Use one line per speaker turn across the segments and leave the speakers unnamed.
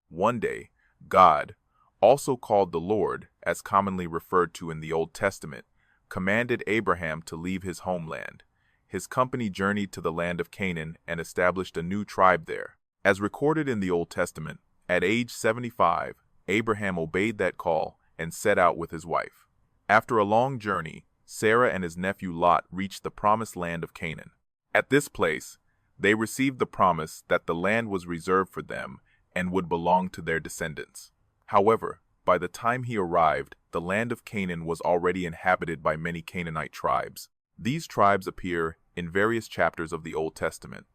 One day, God, also called the Lord, as commonly referred to in the Old Testament, commanded Abraham to leave his homeland. His company journeyed to the land of Canaan and established a new tribe there. As recorded in the Old Testament, at age 75, Abraham obeyed that call and set out with his wife. After a long journey, Sarah and his nephew Lot reached the promised land of Canaan. At this place, they received the promise that the land was reserved for them and would belong to their descendants. However, by the time he arrived, the land of Canaan was already inhabited by many Canaanite tribes. These tribes appear in various chapters of the Old Testament.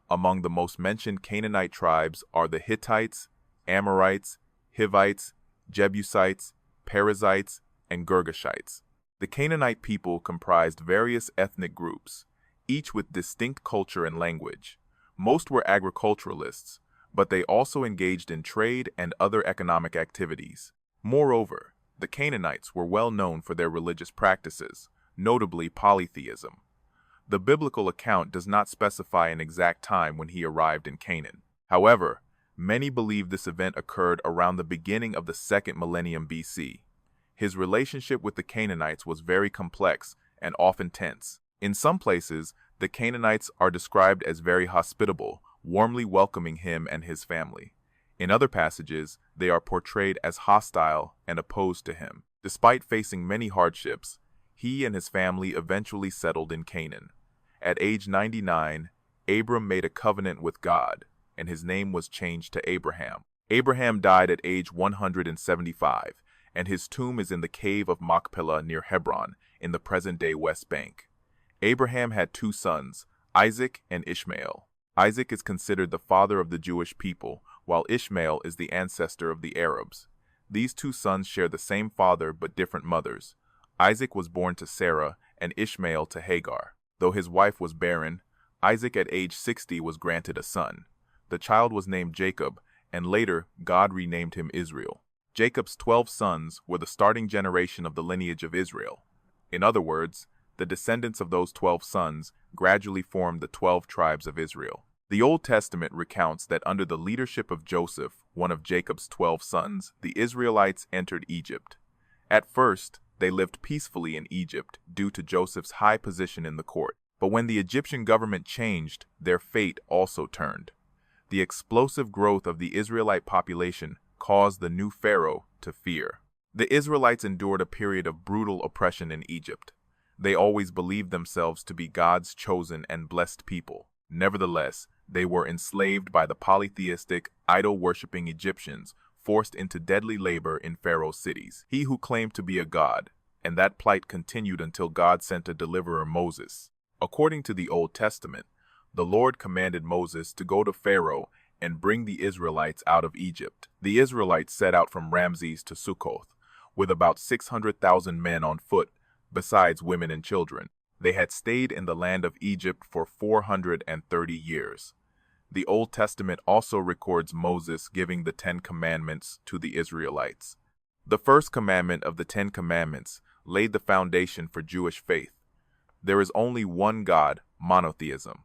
Among the most mentioned Canaanite tribes are the Hittites, Amorites, Hivites, Jebusites, Perizzites, and Girgashites. The Canaanite people comprised various ethnic groups, each with distinct culture and language. Most were agriculturalists, but they also engaged in trade and other economic activities. Moreover, the Canaanites were well known for their religious practices, notably polytheism. The biblical account does not specify an exact time when he arrived in Canaan. However, many believe this event occurred around the beginning of the 2nd millennium BC. His relationship with the Canaanites was very complex and often tense. In some places, the Canaanites are described as very hospitable, warmly welcoming him and his family. In other passages, they are portrayed as hostile and opposed to him. Despite facing many hardships, he and his family eventually settled in Canaan. At age 99, Abram made a covenant with God, and his name was changed to Abraham. Abraham died at age 175, and his tomb is in the cave of Machpelah near Hebron, in the present-day West Bank. Abraham had 2 sons, Isaac and Ishmael. Isaac is considered the father of the Jewish people, while Ishmael is the ancestor of the Arabs. These 2 sons share the same father but different mothers. Isaac was born to Sarah and Ishmael to Hagar. Though his wife was barren, Isaac at age 60 was granted a son. The child was named Jacob, and later God renamed him Israel. Jacob's 12 sons were the starting generation of the lineage of Israel. In other words, the descendants of those 12 sons gradually formed the 12 tribes of Israel. The Old Testament recounts that under the leadership of Joseph, one of Jacob's 12 sons, the Israelites entered Egypt. At first, they lived peacefully in Egypt due to Joseph's high position in the court. But when the Egyptian government changed, their fate also turned. The explosive growth of the Israelite population caused the new Pharaoh to fear. The Israelites endured a period of brutal oppression in Egypt. They always believed themselves to be God's chosen and blessed people. Nevertheless, they were enslaved by the polytheistic, idol-worshipping Egyptians, forced into deadly labor in Pharaoh's cities. He who claimed to be a god, and that plight continued until God sent a deliverer, Moses. According to the Old Testament, the Lord commanded Moses to go to Pharaoh and bring the Israelites out of Egypt. The Israelites set out from Ramses to Sukkoth, with about 600,000 men on foot, besides women and children. They had stayed in the land of Egypt for 430 years. The Old Testament also records Moses giving the 10 Commandments to the Israelites. The first commandment of the 10 Commandments laid the foundation for Jewish faith. There is only one God, monotheism.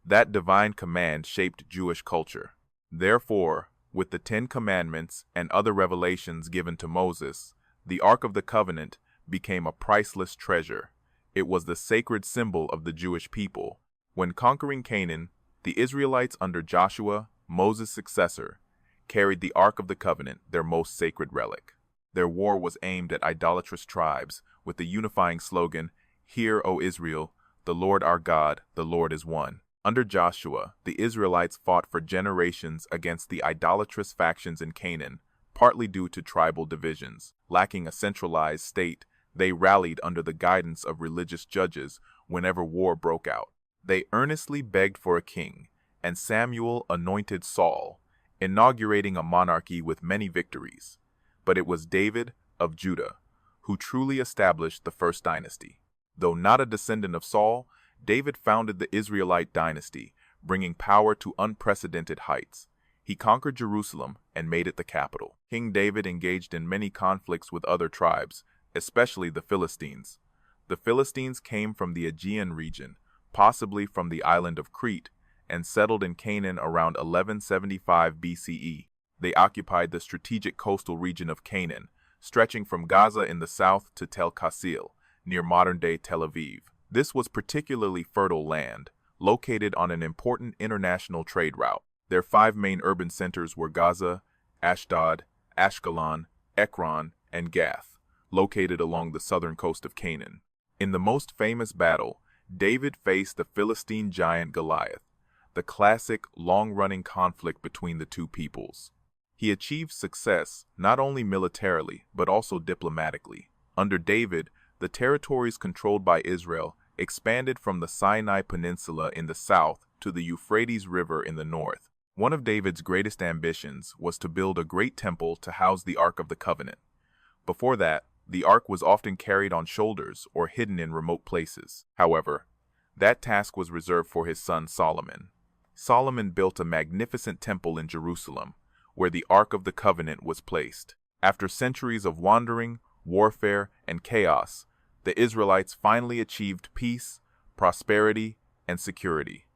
That divine command shaped Jewish culture. Therefore, with the 10 Commandments and other revelations given to Moses, the Ark of the Covenant became a priceless treasure. It was the sacred symbol of the Jewish people. When conquering Canaan, the Israelites under Joshua, Moses' successor, carried the Ark of the Covenant, their most sacred relic. Their war was aimed at idolatrous tribes with the unifying slogan, "Hear, O Israel, the Lord our God, the Lord is one." Under Joshua, the Israelites fought for generations against the idolatrous factions in Canaan, partly due to tribal divisions. Lacking a centralized state, they rallied under the guidance of religious judges whenever war broke out. They earnestly begged for a king, and Samuel anointed Saul, inaugurating a monarchy with many victories. But it was David of Judah who truly established the first dynasty. Though not a descendant of Saul, David founded the Israelite dynasty, bringing power to unprecedented heights. He conquered Jerusalem and made it the capital. King David engaged in many conflicts with other tribes, especially the Philistines. The Philistines came from the Aegean region, possibly from the island of Crete, and settled in Canaan around 1175 BCE. They occupied the strategic coastal region of Canaan, stretching from Gaza in the south to Tel Qasil, near modern-day Tel Aviv. This was particularly fertile land, located on an important international trade route. Their 5 main urban centers were Gaza, Ashdod, Ashkelon, Ekron, and Gath, located along the southern coast of Canaan. In the most famous battle, David faced the Philistine giant Goliath, the classic long-running conflict between the two peoples. He achieved success not only militarily, but also diplomatically. Under David, the territories controlled by Israel expanded from the Sinai Peninsula in the south to the Euphrates River in the north. One of David's greatest ambitions was to build a great temple to house the Ark of the Covenant. Before that, the Ark was often carried on shoulders or hidden in remote places. However, that task was reserved for his son Solomon. Solomon built a magnificent temple in Jerusalem, where the Ark of the Covenant was placed. After centuries of wandering, warfare, and chaos, the Israelites finally achieved peace, prosperity, and security.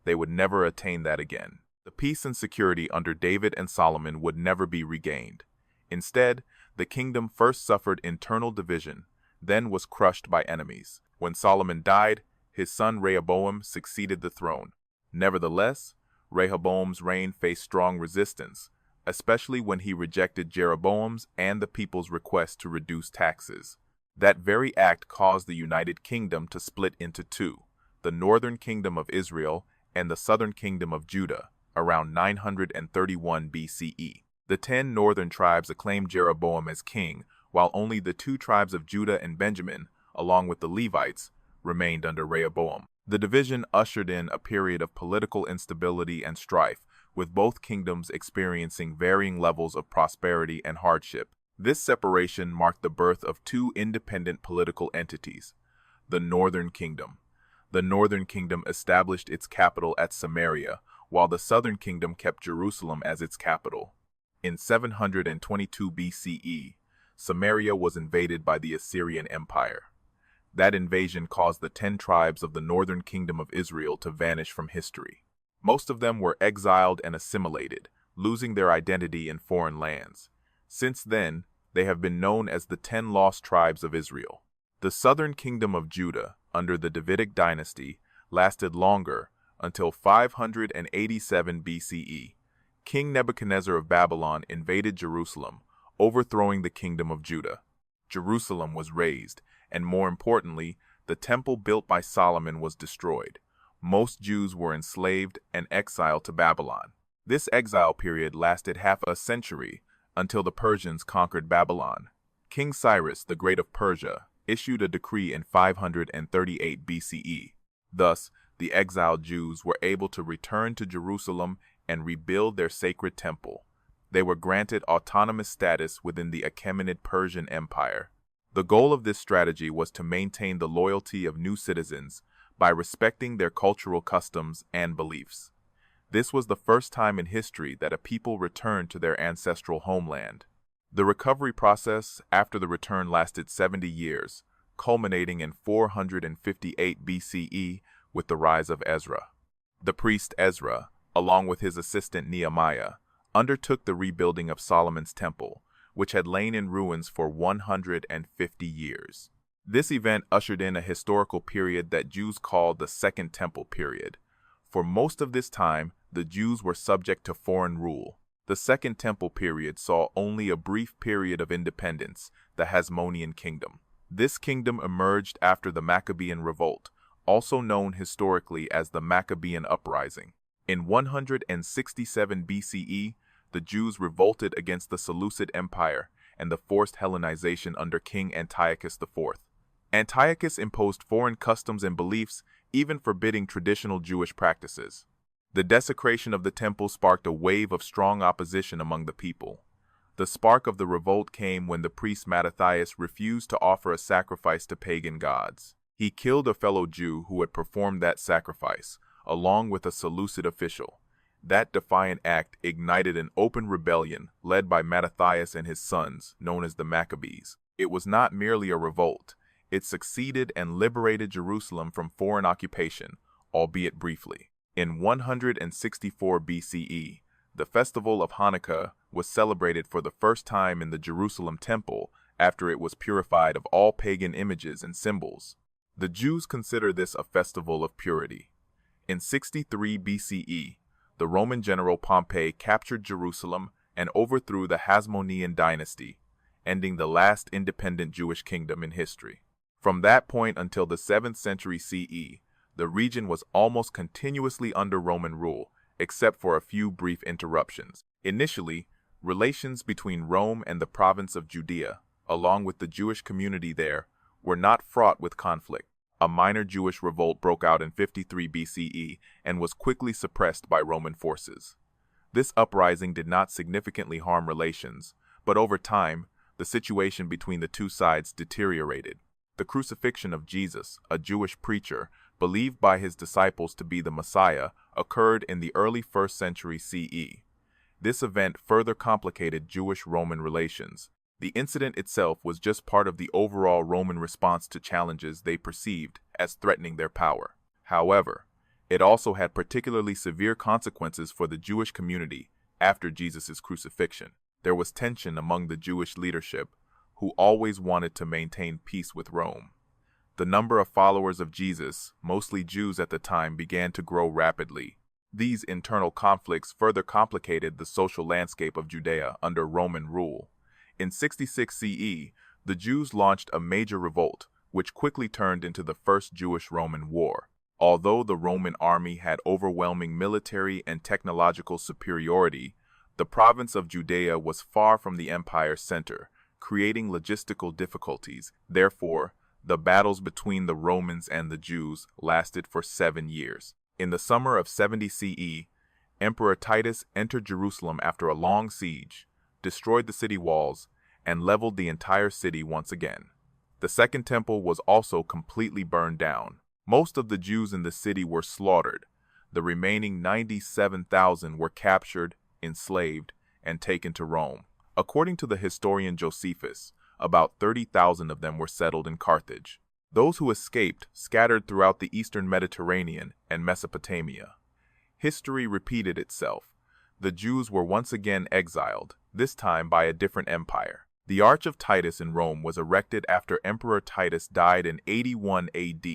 They would never attain that again. The peace and security under David and Solomon would never be regained. Instead, the kingdom first suffered internal division, then was crushed by enemies. When Solomon died, his son Rehoboam succeeded the throne. Nevertheless, Rehoboam's reign faced strong resistance, especially when he rejected Jeroboam's and the people's request to reduce taxes. That very act caused the United Kingdom to split into two, the northern kingdom of Israel and the southern kingdom of Judah, around 931 BCE. The 10 northern tribes acclaimed Jeroboam as king, while only the 2 tribes of Judah and Benjamin, along with the Levites, remained under Rehoboam. The division ushered in a period of political instability and strife, with both kingdoms experiencing varying levels of prosperity and hardship. This separation marked the birth of 2 independent political entities, the Northern Kingdom. The Northern Kingdom established its capital at Samaria, while the Southern Kingdom kept Jerusalem as its capital. In 722 BCE, Samaria was invaded by the Assyrian Empire. That invasion caused the 10 tribes of the Northern Kingdom of Israel to vanish from history. Most of them were exiled and assimilated, losing their identity in foreign lands. Since then, they have been known as the 10 lost tribes of Israel. The southern kingdom of Judah, under the Davidic dynasty, lasted longer, until 587 BCE. King Nebuchadnezzar of Babylon invaded Jerusalem, overthrowing the kingdom of Judah. Jerusalem was razed, and more importantly, the temple built by Solomon was destroyed. Most Jews were enslaved and exiled to Babylon. This exile period lasted half a century, until the Persians conquered Babylon. King Cyrus the Great of Persia issued a decree in 538 BCE. Thus, the exiled Jews were able to return to Jerusalem and rebuild their sacred temple. They were granted autonomous status within the Achaemenid Persian Empire. The goal of this strategy was to maintain the loyalty of new citizens by respecting their cultural customs and beliefs. This was the first time in history that a people returned to their ancestral homeland. The recovery process after the return lasted 70 years, culminating in 458 BCE with the rise of Ezra. The priest Ezra, along with his assistant Nehemiah, undertook the rebuilding of Solomon's temple, which had lain in ruins for 150 years. This event ushered in a historical period that Jews called the Second Temple period. For most of this time, the Jews were subject to foreign rule. The Second Temple period saw only a brief period of independence, the Hasmonean Kingdom. This kingdom emerged after the Maccabean Revolt, also known historically as the Maccabean Uprising. In 167 BCE, the Jews revolted against the Seleucid Empire and the forced Hellenization under King Antiochus IV. Antiochus imposed foreign customs and beliefs, even forbidding traditional Jewish practices. The desecration of the temple sparked a wave of strong opposition among the people. The spark of the revolt came when the priest Mattathias refused to offer a sacrifice to pagan gods. He killed a fellow Jew who had performed that sacrifice, along with a Seleucid official. That defiant act ignited an open rebellion led by Mattathias and his sons, known as the Maccabees. It was not merely a revolt. It succeeded and liberated Jerusalem from foreign occupation, albeit briefly. In 164 BCE, the festival of Hanukkah was celebrated for the first time in the Jerusalem temple after it was purified of all pagan images and symbols. The Jews consider this a festival of purity. In 63 BCE, the Roman general Pompey captured Jerusalem and overthrew the Hasmonean dynasty, ending the last independent Jewish kingdom in history. From that point until the 7th century CE, the region was almost continuously under Roman rule, except for a few brief interruptions. Initially, relations between Rome and the province of Judea, along with the Jewish community there, were not fraught with conflict. A minor Jewish revolt broke out in 53 BCE and was quickly suppressed by Roman forces. This uprising did not significantly harm relations, but over time, the situation between the two sides deteriorated. The crucifixion of Jesus, a Jewish preacher, believed by his disciples to be the Messiah, occurred in the early 1st century CE. This event further complicated Jewish-Roman relations. The incident itself was just part of the overall Roman response to challenges they perceived as threatening their power. However, it also had particularly severe consequences for the Jewish community after Jesus' crucifixion. There was tension among the Jewish leadership, who always wanted to maintain peace with Rome. The number of followers of Jesus, mostly Jews at the time, began to grow rapidly. These internal conflicts further complicated the social landscape of Judea under Roman rule. In 66 CE, the Jews launched a major revolt, which quickly turned into the First Jewish-Roman War. Although the Roman army had overwhelming military and technological superiority, the province of Judea was far from the empire's center, creating logistical difficulties. Therefore, the battles between the Romans and the Jews lasted for 7 years. In the summer of 70 CE, Emperor Titus entered Jerusalem after a long siege, destroyed the city walls, and leveled the entire city once again. The Second Temple was also completely burned down. Most of the Jews in the city were slaughtered. The remaining 97,000 were captured, enslaved, and taken to Rome. According to the historian Josephus, about 30,000 of them were settled in Carthage. Those who escaped scattered throughout the eastern Mediterranean and Mesopotamia. History repeated itself. The Jews were once again exiled, this time by a different empire. The Arch of Titus in Rome was erected after Emperor Titus died in 81 AD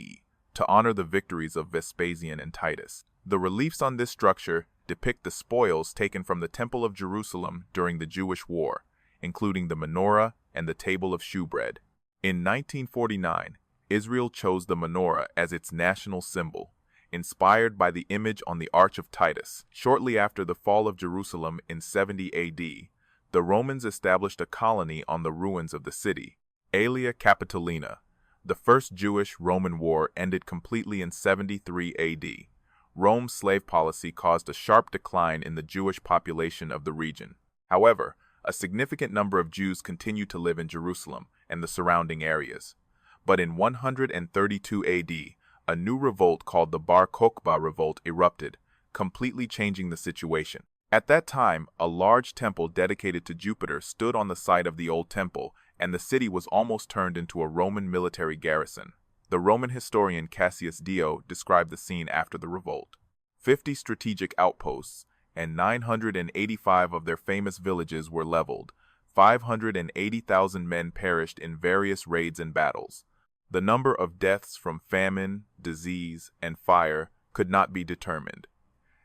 to honor the victories of Vespasian and Titus. The reliefs on this structure depict the spoils taken from the Temple of Jerusalem during the Jewish War, including the menorah and the table of shewbread. In 1949, Israel chose the menorah as its national symbol, inspired by the image on the Arch of Titus. Shortly after the fall of Jerusalem in 70 AD, the Romans established a colony on the ruins of the city, Aelia Capitolina. The First Jewish-Roman War ended completely in 73 AD. Rome's slave policy caused a sharp decline in the Jewish population of the region. However, a significant number of Jews continued to live in Jerusalem and the surrounding areas. But in 132 AD, a new revolt called the Bar Kokhba revolt erupted, completely changing the situation. At that time, a large temple dedicated to Jupiter stood on the site of the old temple, and the city was almost turned into a Roman military garrison. The Roman historian Cassius Dio described the scene after the revolt. 50 strategic outposts and 985 of their famous villages were leveled. 580,000 men perished in various raids and battles. The number of deaths from famine, disease, and fire could not be determined.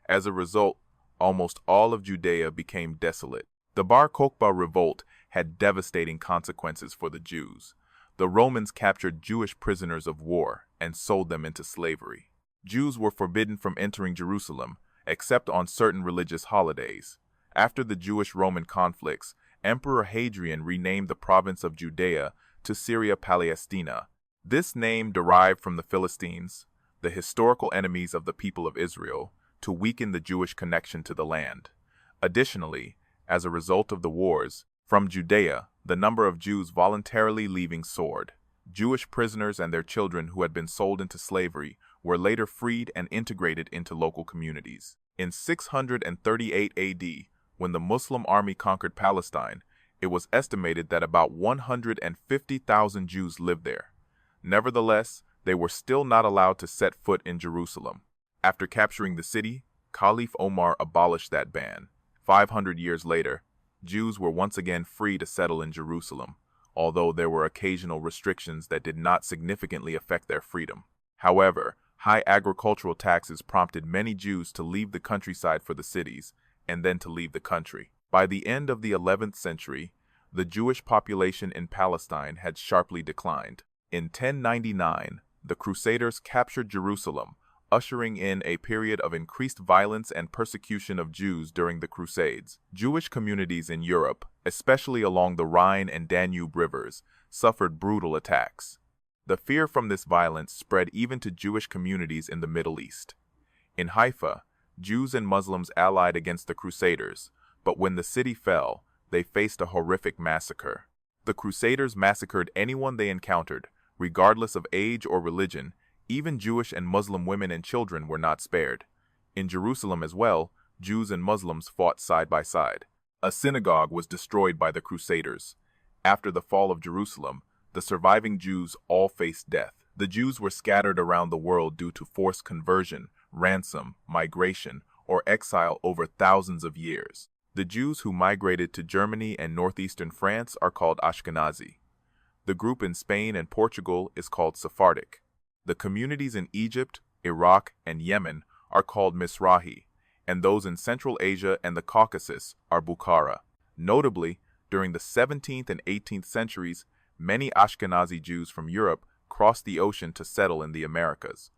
As a result, almost all of Judea became desolate. The Bar Kokhba revolt had devastating consequences for the Jews. The Romans captured Jewish prisoners of war and sold them into slavery. Jews were forbidden from entering Jerusalem, except on certain religious holidays. After the Jewish-Roman conflicts, Emperor Hadrian renamed the province of Judea to Syria Palestina. This name derived from the Philistines, the historical enemies of the people of Israel, to weaken the Jewish connection to the land. Additionally, as a result of the wars, from Judea, the number of Jews voluntarily leaving soared. Jewish prisoners and their children who had been sold into slavery were later freed and integrated into local communities. In 638 AD, when the Muslim army conquered Palestine, it was estimated that about 150,000 Jews lived there. Nevertheless, they were still not allowed to set foot in Jerusalem. After capturing the city, Caliph Omar abolished that ban, 500 years later, Jews were once again free to settle in Jerusalem, although there were occasional restrictions that did not significantly affect their freedom. However, high agricultural taxes prompted many Jews to leave the countryside for the cities, and then to leave the country. By the end of the 11th century, the Jewish population in Palestine had sharply declined. In 1099, the Crusaders captured Jerusalem, ushering in a period of increased violence and persecution of Jews during the Crusades. Jewish communities in Europe, especially along the Rhine and Danube rivers, suffered brutal attacks. The fear from this violence spread even to Jewish communities in the Middle East. In Haifa, Jews and Muslims allied against the Crusaders, but when the city fell, they faced a horrific massacre. The Crusaders massacred anyone they encountered, regardless of age or religion. Even Jewish and Muslim women and children were not spared. In Jerusalem as well, Jews and Muslims fought side by side. A synagogue was destroyed by the Crusaders. After the fall of Jerusalem, the surviving Jews all faced death. The Jews were scattered around the world due to forced conversion, ransom, migration, or exile over thousands of years. The Jews who migrated to Germany and northeastern France are called Ashkenazi. The group in Spain and Portugal is called Sephardic. The communities in Egypt, Iraq, and Yemen are called Mizrahi, and those in Central Asia and the Caucasus are Bukhara. Notably, during the 17th and 18th centuries, many Ashkenazi Jews from Europe crossed the ocean to settle in the Americas.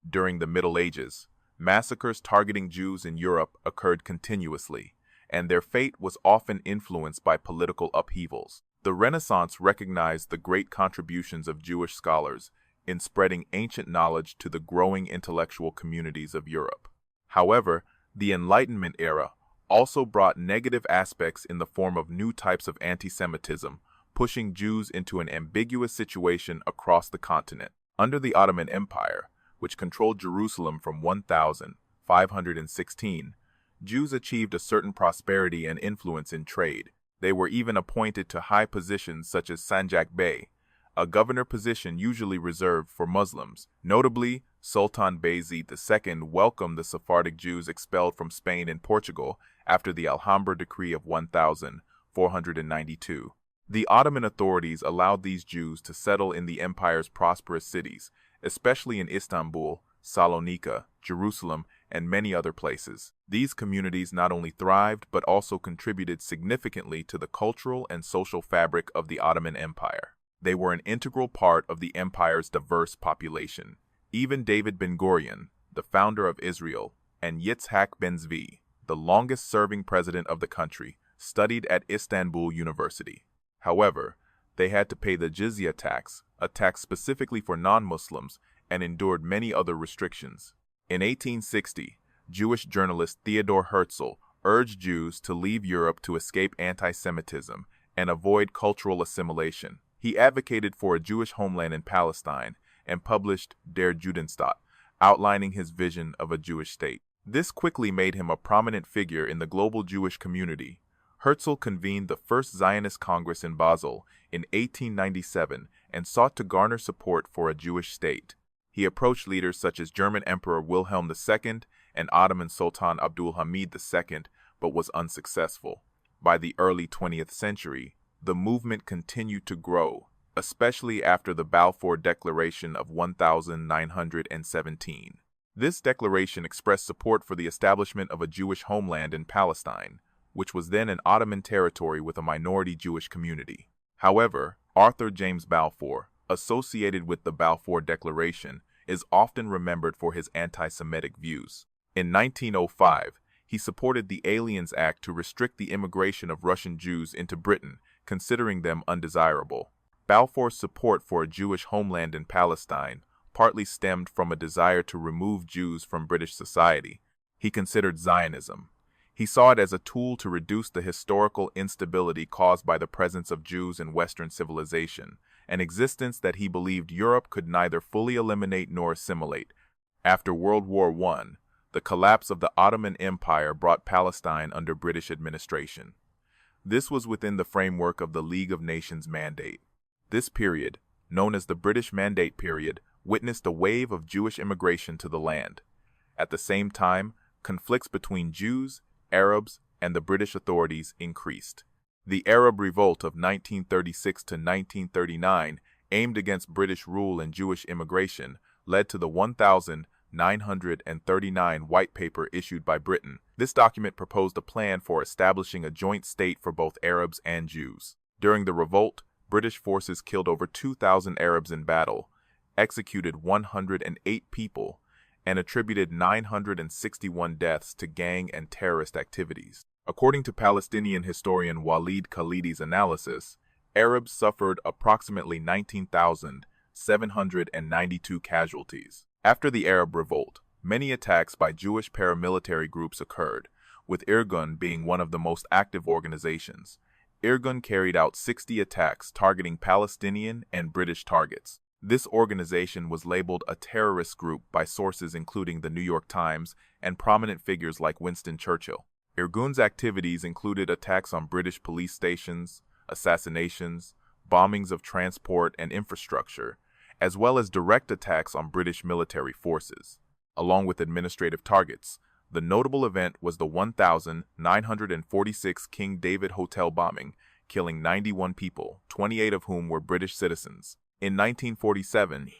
During the Middle Ages, massacres targeting Jews in Europe occurred continuously, and their fate was often influenced by political upheavals. The Renaissance recognized the great contributions of Jewish scholars in spreading ancient knowledge to the growing intellectual communities of Europe. However, the Enlightenment era also brought negative aspects in the form of new types of anti-Semitism, pushing Jews into an ambiguous situation across the continent. Under the Ottoman Empire, which controlled Jerusalem from 1516, Jews achieved a certain prosperity and influence in trade. They were even appointed to high positions such as Sanjak Bey, a governor position usually reserved for Muslims. Notably, Sultan Bayezid II welcomed the Sephardic Jews expelled from Spain and Portugal after the Alhambra Decree of 1492. The Ottoman authorities allowed these Jews to settle in the empire's prosperous cities, especially in Istanbul, Salonika, Jerusalem, and many other places. These communities not only thrived but also contributed significantly to the cultural and social fabric of the Ottoman Empire. They were an integral part of the empire's diverse population. Even David Ben-Gurion, the founder of Israel, and Yitzhak Ben-Zvi, the longest-serving president of the country, studied at Istanbul University. However, they had to pay the jizya tax, a tax specifically for non-Muslims, and endured many other restrictions. In 1860, Jewish journalist Theodor Herzl urged Jews to leave Europe to escape anti-Semitism and avoid cultural assimilation. He advocated for a Jewish homeland in Palestine and published Der Judenstaat, outlining his vision of a Jewish state. This quickly made him a prominent figure in the global Jewish community. Herzl convened the First Zionist Congress in Basel in 1897 and sought to garner support for a Jewish state. He approached leaders such as German Emperor Wilhelm II and Ottoman Sultan Abdul Hamid II, but was unsuccessful. By the early 20th century, the movement continued to grow, especially after the Balfour Declaration of 1917. This declaration expressed support for the establishment of a Jewish homeland in Palestine, which was then an Ottoman territory with a minority Jewish community. However, Arthur James Balfour, associated with the Balfour Declaration, is often remembered for his anti-Semitic views. In 1905, he supported the Aliens Act to restrict the immigration of Russian Jews into Britain, considering them undesirable. Balfour's support for a Jewish homeland in Palestine partly stemmed from a desire to remove Jews from British society. He considered Zionism. He saw it as a tool to reduce the historical instability caused by the presence of Jews in Western civilization, an existence that he believed Europe could neither fully eliminate nor assimilate. After World War I, the collapse of the Ottoman Empire brought Palestine under British administration. This was within the framework of the League of Nations Mandate. This period, known as the British Mandate period, witnessed a wave of Jewish immigration to the land. At the same time, conflicts between Jews, Arabs, and the British authorities increased. The Arab Revolt of 1936 to 1939, aimed against British rule and Jewish immigration, led to the 1939 White Paper issued by Britain. This document proposed a plan for establishing a joint state for both Arabs and Jews. During the revolt, British forces killed over 2,000 Arabs in battle, executed 108 people, and attributed 961 deaths to gang and terrorist activities. According to Palestinian historian Walid Khalidi's analysis, Arabs suffered approximately 19,792 casualties. After the Arab Revolt, many attacks by Jewish paramilitary groups occurred, with Irgun being one of the most active organizations. Irgun carried out 60 attacks targeting Palestinian and British targets. This organization was labeled a terrorist group by sources including the New York Times and prominent figures like Winston Churchill. Irgun's activities included attacks on British police stations, assassinations, bombings of transport and infrastructure, as well as direct attacks on British military forces. Along with administrative targets, the notable event was the 1946 King David Hotel bombing, killing 91 people, 28 of whom were British citizens. In 1947,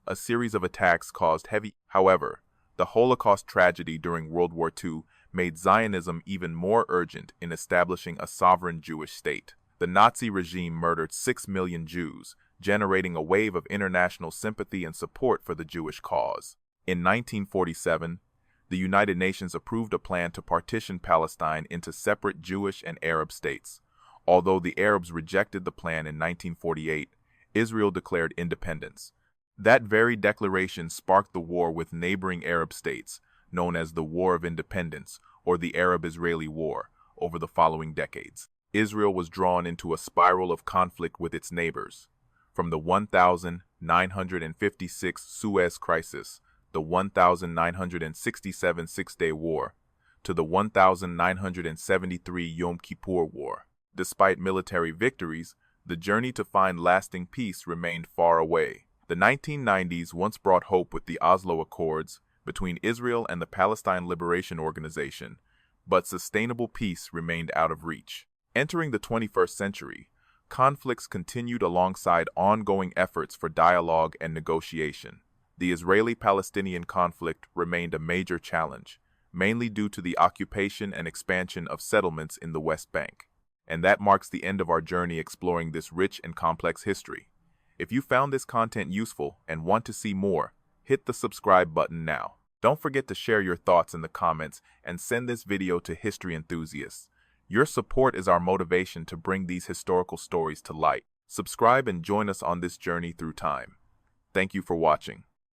a series of attacks caused heavy. However, the Holocaust tragedy during World War II made Zionism even more urgent in establishing a sovereign Jewish state. The Nazi regime murdered 6 million Jews, generating a wave of international sympathy and support for the Jewish cause. In 1947, the United Nations approved a plan to partition Palestine into separate Jewish and Arab states. Although the Arabs rejected the plan in 1948, Israel declared independence. That very declaration sparked the war with neighboring Arab states, known as the War of Independence or the Arab-Israeli War, over the following decades. Israel was drawn into a spiral of conflict with its neighbors. From the 1956 Suez Crisis, the 1967 Six-Day War, to the 1973 Yom Kippur War. Despite military victories, the journey to find lasting peace remained far away. The 1990s once brought hope with the Oslo Accords between Israel and the Palestine Liberation Organization, but sustainable peace remained out of reach. Entering the 21st century, conflicts continued alongside ongoing efforts for dialogue and negotiation. The Israeli-Palestinian conflict remained a major challenge, mainly due to the occupation and expansion of settlements in the West Bank. And that marks the end of our journey exploring this rich and complex history. If you found this content useful and want to see more, hit the subscribe button now. Don't forget to share your thoughts in the comments and send this video to history enthusiasts. Your support is our motivation to bring these historical stories to light. Subscribe and join us on this journey through time. Thank you for watching.